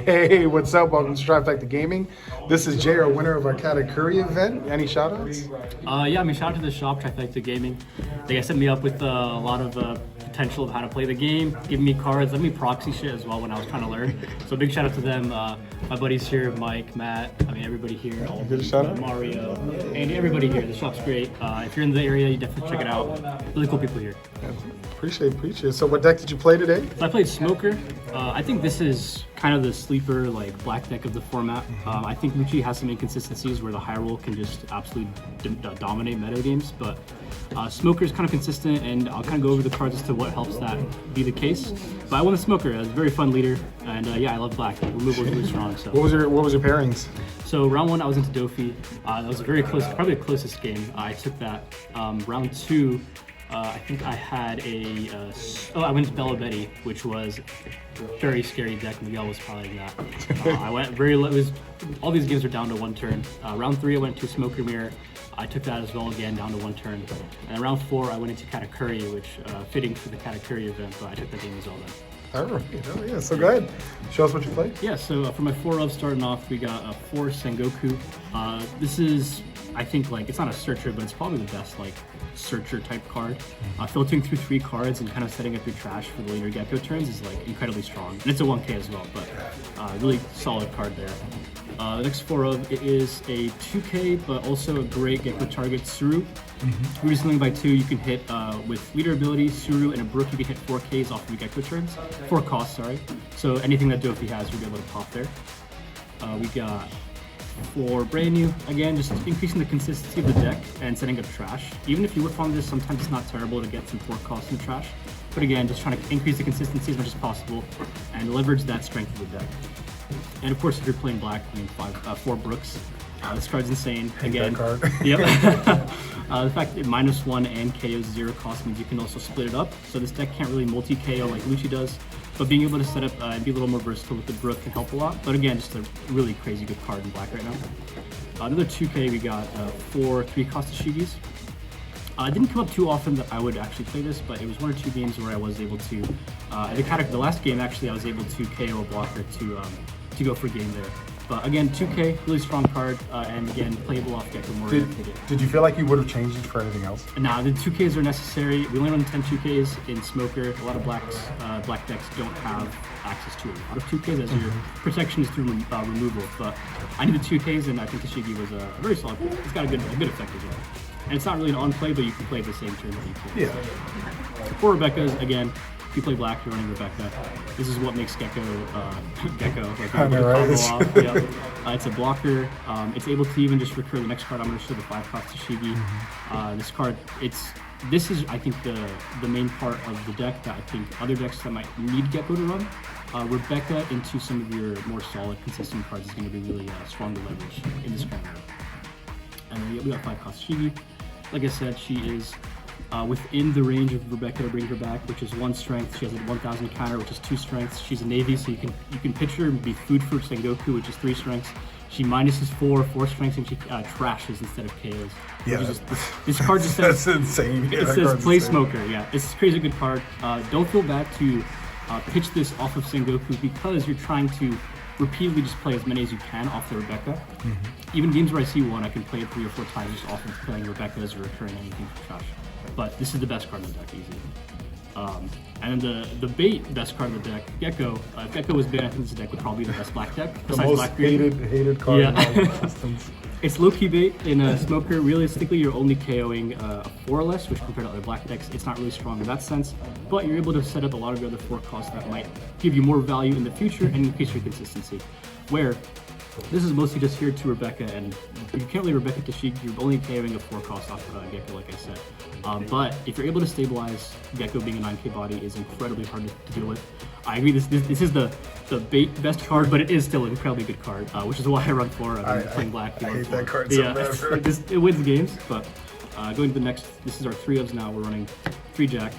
Hey, what's up? Welcome to Trifecta Gaming. This is Jay, our winner of our katakuri event. Any shout-outs? Shout out to the shop, Trifecta Gaming. They guys set me up with a lot of potential of how to play the game, giving me cards, let me proxy shit as well when I was trying to learn. So big shout out to them. My buddies here, Mike, Matt, everybody here, all Good shout out. Mario, and everybody here. The shop's great. If you're in the area, you definitely check it out. Really cool people here. Yeah, appreciate it. So what deck did you play today? So I played Smoker. I think this is kind of the sleeper black deck of the format. I think Lucci has some inconsistencies where the high roll can just absolutely dominate meta games, but Smoker is kind of consistent, and I'll kind of go over the cards as to what helps that be the case. But I won the Smoker. It was a very fun leader, and I love black. Removal is really strong. So What was your pairings? So round one, I was into Dofi. That was a very close, probably the closest game. I took that. Round two, I think I had I went to Bella Betty, which was a very scary deck. Miguel was piloting that. I went very low. All these games are down to one turn. Round three, I went to Smoker Mirror. I took that as well, again, down to one turn. And round four, I went into Katakuri, which fitting for the Katakuri event, but I took that game as well then. All right, oh yeah, so go ahead. Show us what you played. Yeah, so for my 4 of starting off, we got a 4 Sengoku. This is, I think, it's not a searcher, but it's probably the best, searcher type card. Filtering through 3 cards and kind of setting up your trash for the later Gecko turns is, incredibly strong. And it's a 1K as well, but really solid card there. The next 4 of, it is a 2K, but also a great Gecko target, Suru. Reduce something by 2, you can hit with leader ability, Suru, and a Brook, you can hit 4Ks off of your Gecko turns. 4 costs, sorry. So anything that Dofi has, you'll be able to pop there. We got 4 brand new, again, just increasing the consistency of the deck and setting up trash. Even if you whiff on this, sometimes it's not terrible to get some 4 costs in the trash. But again, just trying to increase the consistency as much as possible and leverage that strength of the deck. And of course, if you're playing black, 4 Brooks. This card's insane. Again, that card. Yep. The fact that -1 and KO's 0 cost means you can also split it up. So this deck can't really multi-KO like Lucci does, but being able to set up and be a little more versatile with the Brook can help a lot. But again, just a really crazy good card in black right now. Another 2K, we got 4 3-cost Shigis. It didn't come up too often that I would actually play this, but it was 1 or 2 games where I was able to. The last game actually, I was able to KO a blocker to go for a game there. But again, 2K, really strong card, and again, playable off Gecko more. Did you feel like you would have changed it for anything else? Nah, the 2Ks are necessary. We only run 10 2Ks in Smoker. A lot of black decks don't have access to a lot of 2Ks as your protection is through removal. But I need the 2Ks, and I think the Shigi was a very solid card. It's got a good effect as well. And it's not really an on-play, but you can play the same turn that you play. Yeah. For Rebecca's, again, if you play black, you're running Rebecca. This is what makes Gecko Gecko. It's a blocker. It's able to even just recur the next card. I'm going to show the 5-cost Tashigi. This card, this is, I think, the main part of the deck that I think other decks that might need Gecko to run. Rebecca into some of your more solid, consistent cards is going to be really strong to leverage in this kind of mode. And then we got 5-cost Shigi. Like I said, she is within the range of Rebecca to bring her back, which is 1 strength. She has a 1000 counter, which is 2 strengths. She's a navy, so you can pitch her and be food for Sengoku, which is 3 strengths. She minuses 4 strengths, and she trashes instead of KOs. Yeah, this card just says that's insane. It says play Smoker. Yeah, it's a crazy good card. Don't feel bad to pitch this off of Sengoku because you're trying to repeatedly just play as many as you can off the Rebecca. Even games where I see 1, I can play it 3 or 4 times just off of playing Rebecca's or recurring anything for trash. But this is the best card in the deck, easily. And then the bait best card in the deck, Gecko. If Gecko was banned, I think this deck would probably be the best black deck. The most hated card in all existence. It's low-key bait in a Smoker. Realistically, you're only KOing a 4 or less, which compared to other black decks, it's not really strong in that sense. But you're able to set up a lot of your other 4 costs that might give you more value in the future and increase your consistency. Where this is mostly just here to Rebecca, and you can't really Rebecca to Sheik, you're only KOing a 4 cost off of Gecko, like I said. But if you're able to stabilize, Gecko being a 9K body is incredibly hard to deal with. I agree, this is the bait best card, but it is still an incredibly good card, which is why I run 4. I've been playing black. I hate that card so bad. It wins games, but going to the next, this is our 3 ofs now. We're running 3 Jack.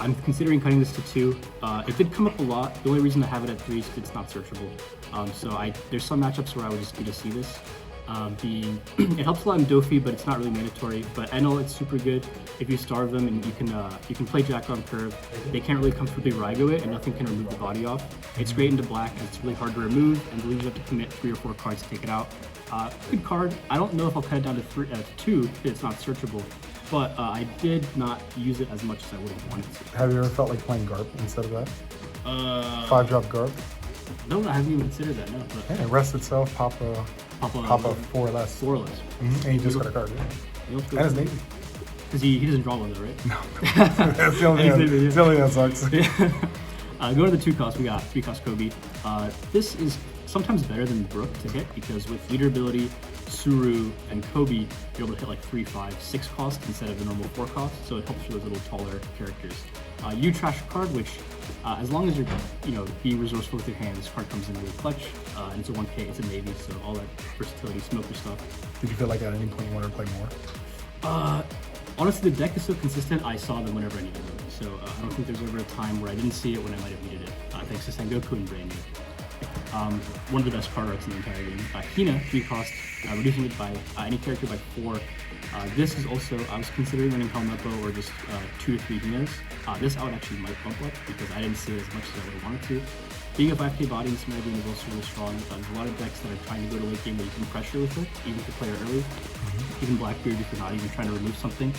I'm considering cutting this to 2. It did come up a lot. The only reason I have it at 3 is because it's not searchable. So there's some matchups where I would just need to see this. being it helps a lot in Dofi, but it's not really mandatory. But I know it's super good if you starve them and you can play Jack on curve. They can't really comfortably Raigo it, and nothing can remove the body off. It's great into black, and it's really hard to remove, and believes you have to commit 3 or 4 cards to take it out. Good card. I don't know if I'll cut it down to 2 if it's not searchable, but I did not use it as much as I would have wanted to. Have you ever felt like playing Garp instead of that? 5-drop Garp? No, I haven't even considered that, no. But Yeah, it rests itself, pop a 4 less. 4 less. And you just got a card. And it's Navy. Because he doesn't draw one though, right? No. That's the only thing that sucks. Go to the 2 cost, we got 3 cost Kobe. This is sometimes better than Brook to hit because with leader ability, Suru, and Kobe, you're able to hit like 3, 5, 6 cost instead of the normal 4 cost, so it helps for those little taller characters. You trash a card, which as long as you're being resourceful with your hand, this card comes in really clutch, and it's a 1K, it's a Navy, so all that versatility, smoker stuff. Did you feel like at any point you wanted to play more? Honestly, the deck is so consistent, I saw them whenever I needed them. So I don't think there's ever a time where I didn't see it when I might have needed it, thanks to Sengoku and Brand New. One of the best card arts in the entire game. Hina, 3 cost, reducing it by any character by 4. This is also, I was considering running Helmepo or just 2 to 3 Hinas. This I would actually might bump up because I didn't see it as much as I would have wanted to. Being a 5K body in this meta game is also really strong. There's a lot of decks that are trying to go to late game where you can pressure with it, even if you play it early. Even Blackbeard, if you're not even trying to remove something.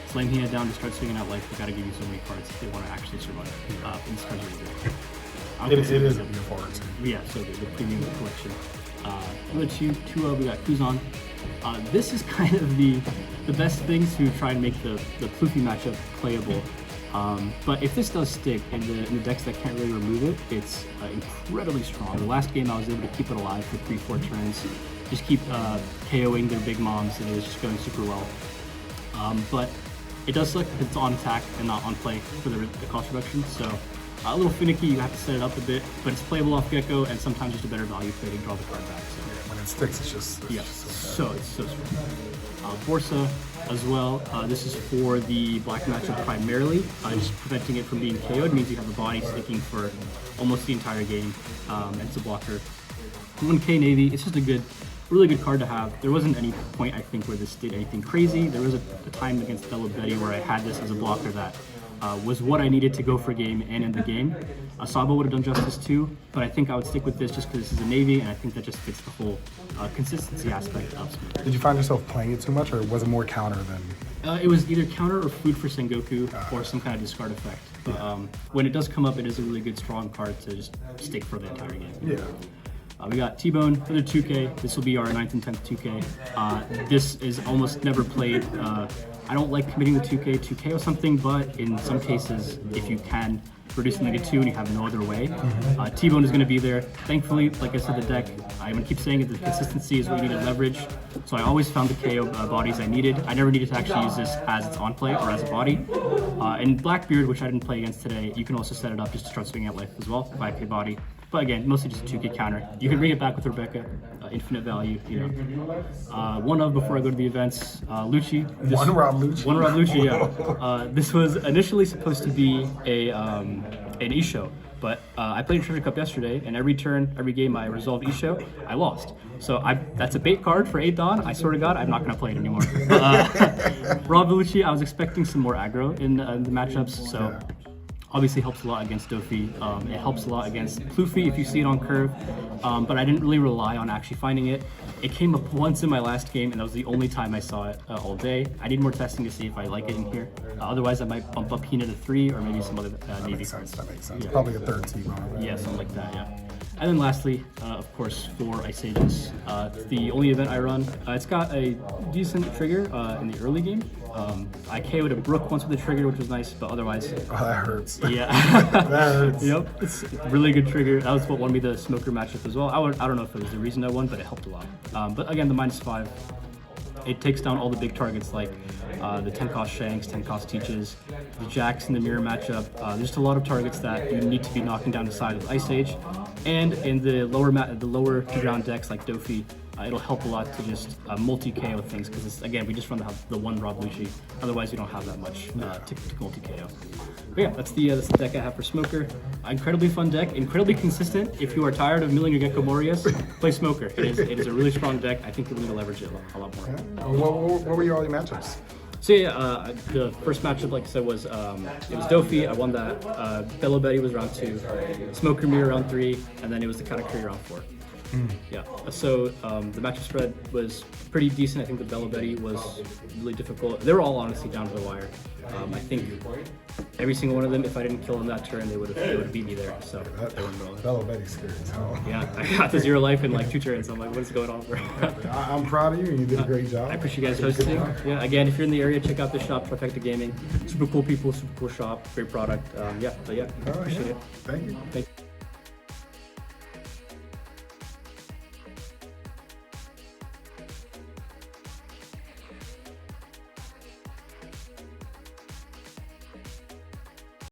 Slam Hina down to start swinging out life, they gotta give you so many cards if they want to actually survive. And this card's really good. It is a beautiful art. Yeah, so good, the premium collection. Another two, we got Kuzan. This is kind of the best thing to try and make the Pluffy matchup playable. But if this does stick in the decks that can't really remove it, it's incredibly strong. The last game I was able to keep it alive for 3-4 turns, just keep KOing their big moms, and it was just going super well. But it does suck if it's on attack and not on play for the cost reduction, so a little finicky, you have to set it up a bit, but it's playable off Gecko, and sometimes just a better value play to draw the card back. So. Yeah, when it sticks, it's just so it's so strong. Borsa as well. This is for the black matchup primarily. Just preventing it from being KO'd means you have a body sticking for almost the entire game, and it's a blocker. 1K Navy, it's just a really good card to have. There wasn't any point, I think, where this did anything crazy. There was a time against Bella Betty where I had this as a blocker that was what I needed to go for game and end the game. Sabo would have done justice too, but I think I would stick with this just because this is a Navy, and I think that just fits the whole consistency aspect of Smith. Did you find yourself playing it too much, or was it more counter than? It was either counter or food for Sengoku, or some kind of discard effect. But when it does come up, it is a really good strong card to just stick for the entire game. Yeah. We got T-Bone for the 2K. This will be our 9th and 10th 2K. This is almost never played. I don't like committing the 2K or something, but in some cases, if you can reduce something to 2 and you have no other way, T-Bone is going to be there. Thankfully, like I said, the deck, I'm going to keep saying it, the consistency is what you need to leverage. So I always found the KO bodies I needed. I never needed to actually use this as it's on play or as a body. In Blackbeard, which I didn't play against today, you can also set it up just to start swinging at life as well, 5K body. But again, mostly just a 2K counter. You can bring it back with Rebecca, infinite value, One of, before I go to the events, Lucci. One Rob Lucci, yeah. This was initially supposed to be an e-show, but I played Treasure Cup yesterday, and every game I resolved e-show, I lost. So that's a bait card for 8 Dawn. I swear to God, I'm not going to play it anymore. Rob Lucci, I was expecting some more aggro in the matchups, so... Obviously helps a lot against Dofi. It helps a lot against Pluffy if you see it on curve, but I didn't really rely on actually finding it. It came up once in my last game, and that was the only time I saw it all day. I need more testing to see if I like it in here. Otherwise, I might bump up Hina to 3 or maybe some other Navy cards. That makes sense. Yeah. Probably a 3rd team. Yeah, something like that, yeah. And then lastly, of course, for Ice Ages. It's the only event I run. It's got a decent trigger in the early game. I KO'd a Brook once with a trigger, which was nice, but otherwise... Oh, that hurts. Yeah. That hurts. Yep, it's a really good trigger. That was what won me the Smoker matchup as well. I don't know if it was the reason I won, but it helped a lot. But again, the -5, it takes down all the big targets like the 10 cost Shanks, 10 cost Teaches, the Jacks in the mirror matchup. There's just a lot of targets that you need to be knocking down the side with Ice Age. And in the lower ground decks like Dofi, it'll help a lot to just multi-KO things, because again, we just run the one Rob Lucci. Otherwise, you don't have that much to multi-KO. But yeah, that's the deck I have for Smoker. Incredibly fun deck, incredibly consistent. If you are tired of milling your Gecko Morius, play Smoker. It is a really strong deck. I think you're going to leverage it a lot more. Yeah. What were your all your matchups? So yeah, the first matchup, like I said, was it was Dofi. I won that. Bello Betty was round 2, Smoker Mirror round 3, and then it was the Katakuri round 4. Yeah. So the matchup spread was pretty decent. I think the Bello Betty was really difficult. They were all honestly down to the wire. I think every single one of them, if I didn't kill them that turn, they would have beat me there. So Bello Betty's scary as hell. yeah, I got to 0 life in like 2 turns. I'm like, what is going on, bro? I'm proud of you, and you did a great job. I appreciate you guys hosting. Yeah, again, if you're in the area, check out the shop, Trifecta Gaming. Super cool people, super cool shop, great product. Yeah, but yeah, appreciate it. Thank you. Thank you.